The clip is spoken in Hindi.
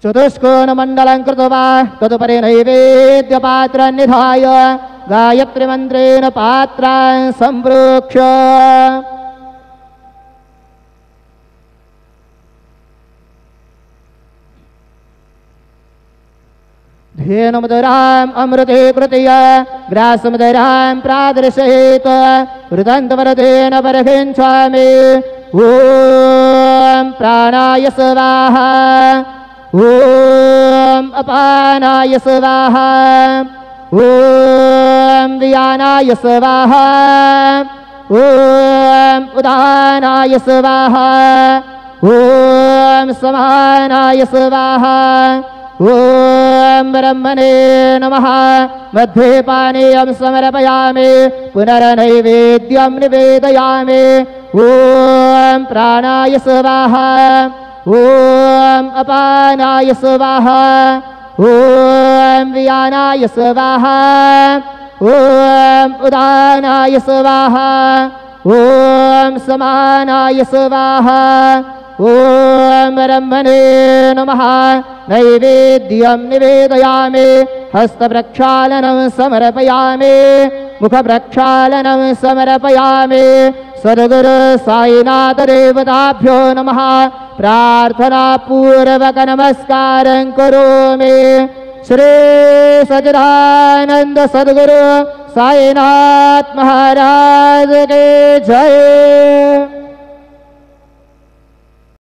चतुष्कोणमण्डलं कृत्वा तदुपरि नैवेद्यपात्रान् निधाय गायत्रीमन्त्रेण पात्रान् सम्प्रोक्ष्य धेनुमधुराम् अमृते कृतय ग्रासमधुराम् प्रादर्शयेत् वृदन्तवरदेन परहिंसामि ॐ प्राणाय स्वाहा ॐ अपानाय स्वाहा ॐ व्यानाय स्वाहा ॐ उदानाय स्वाहा ॐ समानाय स्वाहा ॐ ब्रह्मणे नमः मध्ये पानीयं समर्पयामि पुनर्नैवेद्यं निवेदयामि ॐ प्राणाय स्वाहा ॐ अपानाय स्वाहा ॐ व्यानाय स्वाहा ॐ उदानाय स्वाहा ॐ समानाय स्वाहा ॐ ब्रह्मणे नमः नैवेद्यं निवेदयामि हस्तप्रक्षालनं समर्पयामि मुखप्रक्षालनं समर्पयामि सद्गुरु साईनाथ देवताभ्यो नमः प्रार्थनापूर्वक नमस्कारं करोमि श्री सच्चिदानंद सद्गुरु साईनाथ महाराज के जय।